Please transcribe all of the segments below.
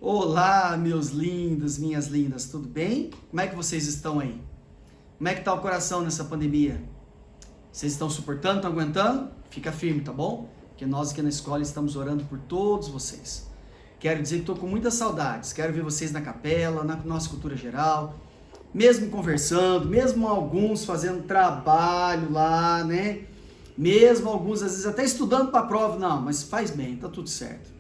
Olá, meus lindos, minhas lindas, tudo bem? Como é que vocês estão aí? Como é que tá o coração nessa pandemia? Vocês estão suportando, estão aguentando? Fica firme, tá bom? Porque nós aqui na escola estamos orando por todos vocês. Quero dizer que estou com muitas saudades, quero ver vocês na capela, na nossa cultura geral, mesmo conversando, mesmo alguns fazendo trabalho lá, né? Mesmo alguns, às vezes, até estudando para a prova, não, mas faz bem, tá tudo certo.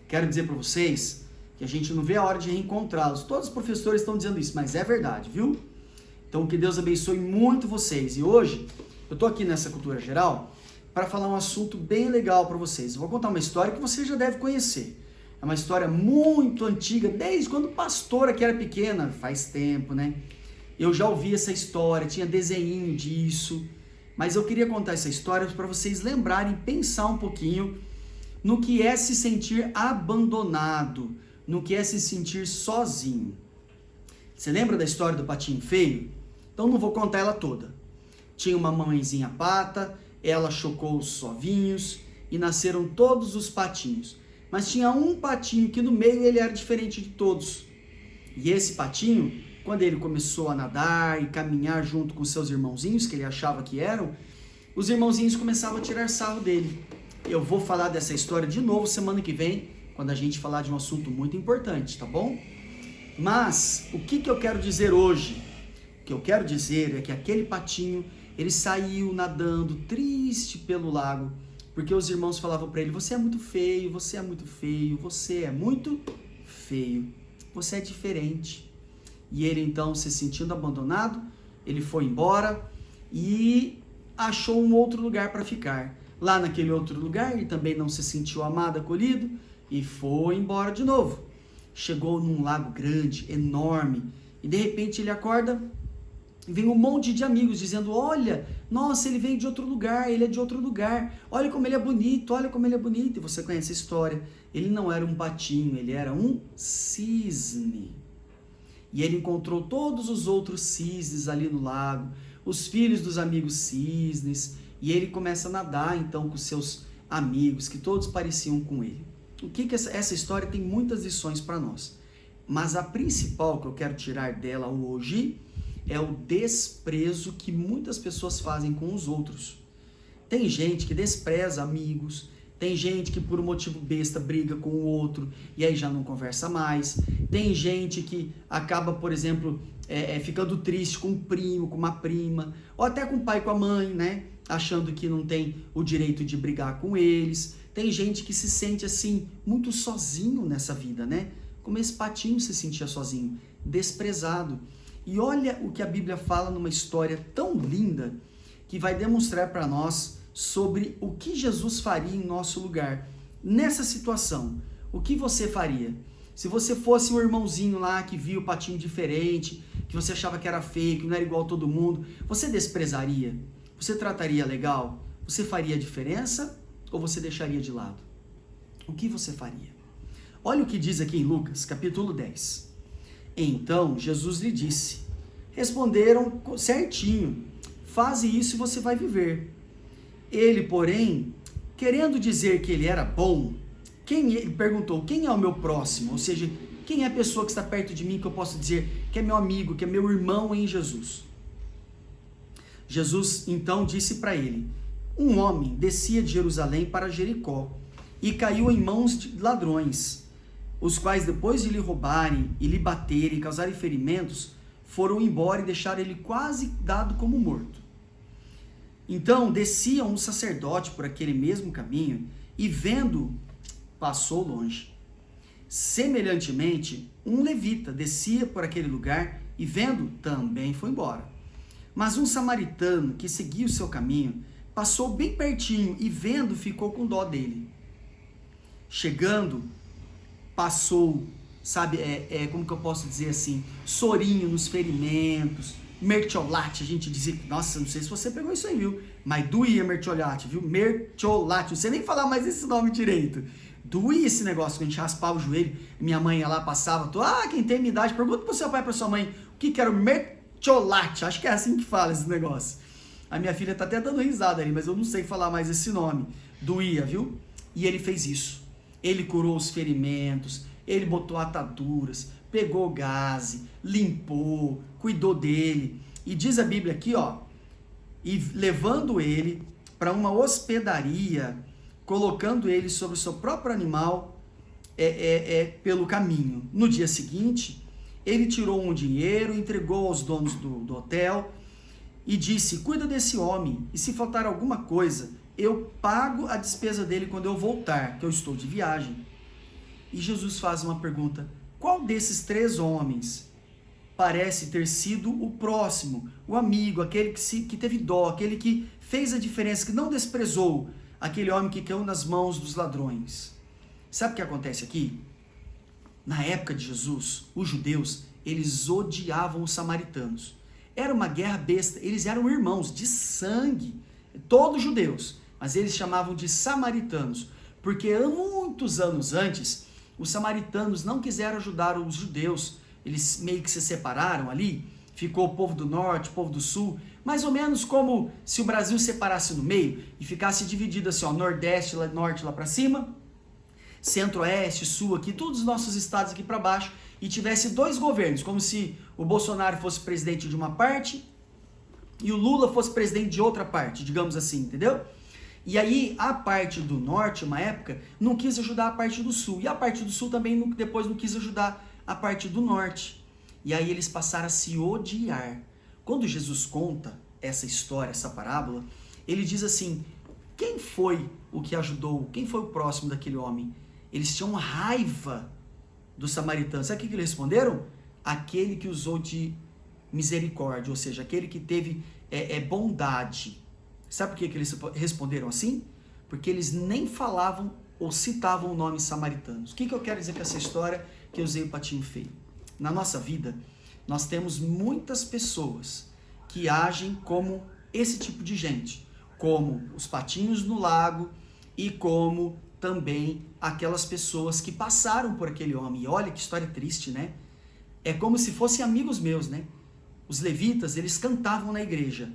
Quero dizer para vocês que a gente não vê a hora de reencontrá-los. Todos os professores estão dizendo isso, mas é verdade, viu? Então que Deus abençoe muito vocês. E hoje eu estou aqui nessa cultura geral para falar um assunto bem legal para vocês. Eu vou contar uma história que você já deve conhecer. É uma história muito antiga, desde quando pastora que era pequena, faz tempo, né? Eu já ouvi essa história, tinha desenho disso, mas eu queria contar essa história para vocês lembrarem, pensar um pouquinho no que é se sentir abandonado, no que é se sentir sozinho. Você lembra da história do patinho feio? Então não vou contar ela toda. Tinha uma mamãezinha pata, ela chocou os ovinhos e nasceram todos os patinhos. Mas tinha um patinho que no meio ele era diferente de todos. E esse patinho, quando ele começou a nadar e caminhar junto com seus irmãozinhos, que ele achava que eram, os irmãozinhos começavam a tirar sarro dele. Eu vou falar dessa história de novo semana que vem, quando a gente falar de um assunto muito importante, tá bom? Mas, o que eu quero dizer hoje? O que eu quero dizer é que aquele patinho, ele saiu nadando triste pelo lago, porque os irmãos falavam para ele, você é muito feio, você é muito feio, você é muito feio, você é diferente. E ele então, se sentindo abandonado, ele foi embora e achou um outro lugar para ficar. Lá naquele outro lugar, ele também não se sentiu amado, acolhido, e foi embora de novo. Chegou num lago grande, enorme, e de repente ele acorda e vem um monte de amigos dizendo, olha, nossa, ele veio de outro lugar, ele é de outro lugar, olha como ele é bonito, olha como ele é bonito. E você conhece a história, ele não era um patinho, ele era um cisne. E ele encontrou todos os outros cisnes ali no lago, os filhos dos amigos cisnes, e ele começa a nadar então com seus amigos, que todos pareciam com ele. O que essa história tem muitas lições para nós, mas a principal que eu quero tirar dela hoje é o desprezo que muitas pessoas fazem com os outros. Tem gente que despreza amigos, tem gente que por um motivo besta briga com o outro e aí já não conversa mais, tem gente que acaba, por exemplo, ficando triste com um primo, com uma prima, ou até com o pai, com a mãe, né? Achando que não tem o direito de brigar com eles. Tem gente que se sente assim, muito sozinho nessa vida, né? Como esse patinho se sentia sozinho, desprezado. E olha o que a Bíblia fala numa história tão linda, que vai demonstrar para nós sobre o que Jesus faria em nosso lugar. Nessa situação, o que você faria? Se você fosse um irmãozinho lá que via o patinho diferente, que você achava que era feio, que não era igual a todo mundo, você desprezaria? Você trataria legal? Você faria a diferença ou você deixaria de lado? O que você faria? Olha o que diz aqui em Lucas, capítulo 10. Então Jesus lhe disse, responderam certinho, faze isso e você vai viver. Ele, porém, querendo dizer que ele era bom, ele perguntou, quem é o meu próximo? Ou seja, quem é a pessoa que está perto de mim que eu posso dizer que é meu amigo, que é meu irmão em Jesus? Jesus então disse para ele, um homem descia de Jerusalém para Jericó e caiu em mãos de ladrões, os quais depois de lhe roubarem e lhe baterem e causarem ferimentos, foram embora e deixaram ele quase dado como morto. Então descia um sacerdote por aquele mesmo caminho e vendo, passou longe. Semelhantemente, um levita descia por aquele lugar e vendo, também foi embora. Mas um samaritano que seguia o seu caminho, passou bem pertinho e vendo, ficou com dó dele. Chegando, passou, sabe, como que eu posso dizer assim, sorinho nos ferimentos, mertiolate, a gente dizia, nossa, não sei se você pegou isso aí, viu? Mas doía mertiolate, viu? Mertiolate, não sei nem falar mais esse nome direito. Doía esse negócio, quando a gente raspava o joelho, minha mãe ia lá, passava, quem tem minha idade, pergunta pro seu pai e pra sua mãe, o que era o mertiolate? Acho que é assim que fala esse negócio. A minha filha tá até dando risada aí, mas eu não sei falar mais esse nome. Doía, viu? E ele fez isso. Ele curou os ferimentos, Ele botou ataduras, pegou gaze, limpou, cuidou dele. E diz a Bíblia aqui, ó, e levando ele para uma hospedaria, colocando ele sobre o seu próprio animal pelo caminho. No dia seguinte, ele tirou um dinheiro, entregou aos donos do hotel e disse: cuida desse homem, e se faltar alguma coisa, eu pago a despesa dele quando eu voltar, que eu estou de viagem. E Jesus faz uma pergunta: qual desses 3 homens parece ter sido o próximo, o amigo, aquele que teve dó, aquele que fez a diferença, que não desprezou aquele homem que caiu nas mãos dos ladrões? Sabe o que acontece aqui? Na época de Jesus, os judeus, eles odiavam os samaritanos. Era uma guerra besta, eles eram irmãos de sangue, todos judeus, mas eles chamavam de samaritanos, porque muitos anos antes, os samaritanos não quiseram ajudar os judeus, eles meio que se separaram ali, ficou o povo do norte, o povo do sul, mais ou menos como se o Brasil separasse no meio e ficasse dividido assim, ó, nordeste, norte lá para cima, centro-oeste, sul aqui, todos os nossos estados aqui para baixo, e tivesse 2 governos, como se o Bolsonaro fosse presidente de uma parte e o Lula fosse presidente de outra parte, digamos assim, entendeu? E aí a parte do norte, uma época, não quis ajudar a parte do sul, e a parte do sul também depois não quis ajudar a parte do norte. E aí eles passaram a se odiar. Quando Jesus conta essa história, essa parábola, ele diz assim: quem foi o que ajudou? Quem foi o próximo daquele homem? Eles tinham raiva dos samaritanos. Sabe o que eles responderam? Aquele que usou de misericórdia, ou seja, aquele que teve bondade. Sabe por que eles responderam assim? Porque eles nem falavam ou citavam o nome samaritanos. O que eu quero dizer com essa história que eu usei o patinho feio? Na nossa vida, nós temos muitas pessoas que agem como esse tipo de gente, como os patinhos no lago e como também aquelas pessoas que passaram por aquele homem. E olha que história triste, né? É como se fossem amigos meus, né? Os levitas, eles cantavam na igreja.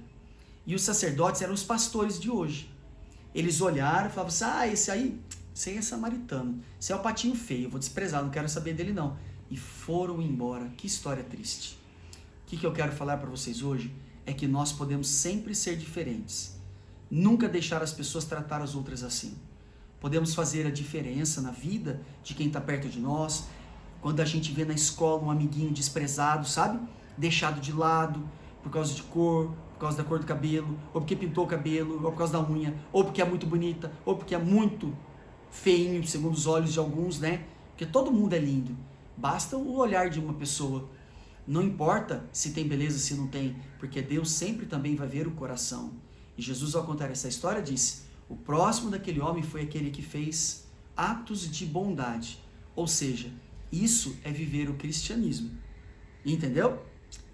E os sacerdotes eram os pastores de hoje. Eles olharam e falavam assim: esse aí é samaritano. Esse é o patinho feio, eu vou desprezar, não quero saber dele não. E foram embora. Que história triste. O que eu quero falar para vocês hoje é que nós podemos sempre ser diferentes. Nunca deixar as pessoas tratar as outras assim. Podemos fazer a diferença na vida de quem está perto de nós. Quando a gente vê na escola um amiguinho desprezado, sabe? Deixado de lado por causa de cor, por causa da cor do cabelo, ou porque pintou o cabelo, ou por causa da unha, ou porque é muito bonita, ou porque é muito feinho, segundo os olhos de alguns, né? Porque todo mundo é lindo. Basta o olhar de uma pessoa. Não importa se tem beleza, se não tem, porque Deus sempre também vai ver o coração. E Jesus, ao contar essa história, disse: o próximo daquele homem foi aquele que fez atos de bondade. Ou seja, isso é viver o cristianismo. Entendeu?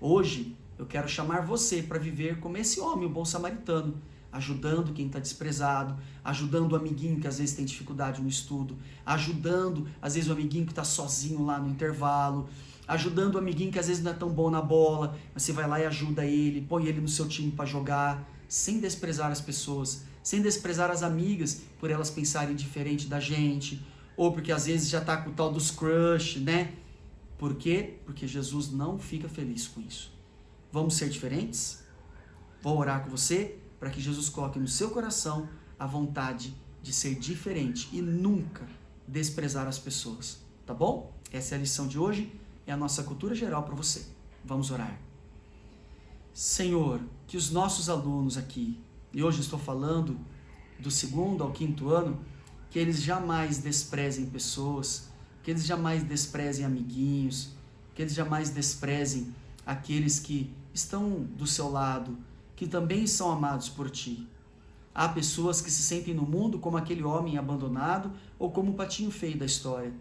Hoje, eu quero chamar você para viver como esse homem, o bom samaritano, ajudando quem está desprezado, ajudando o amiguinho que às vezes tem dificuldade no estudo, ajudando às vezes o amiguinho que está sozinho lá no intervalo, ajudando o amiguinho que às vezes não é tão bom na bola, mas você vai lá e ajuda ele, põe ele no seu time para jogar, sem desprezar as pessoas, sem desprezar as amigas por elas pensarem diferente da gente, ou porque às vezes já está com o tal dos crush, né? Por quê? Porque Jesus não fica feliz com isso. Vamos ser diferentes? Vou orar com você para que Jesus coloque no seu coração a vontade de ser diferente e nunca desprezar as pessoas, tá bom? Essa é a lição de hoje, é a nossa cultura geral para você. Vamos orar. Senhor, que os nossos alunos aqui, e hoje estou falando do 2º ao 5º ano, que eles jamais desprezem pessoas, que eles jamais desprezem amiguinhos, que eles jamais desprezem aqueles que estão do seu lado, que também são amados por ti. Há pessoas que se sentem no mundo como aquele homem abandonado ou como o patinho feio da história.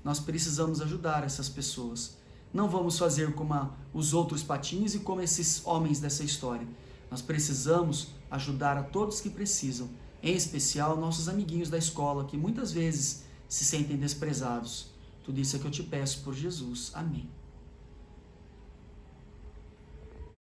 Nós precisamos ajudar essas pessoas. Não vamos fazer como os outros patinhos e como esses homens dessa história. Nós precisamos ajudar a todos que precisam, em especial nossos amiguinhos da escola, que muitas vezes se sentem desprezados. Tudo isso é que eu te peço por Jesus. Amém.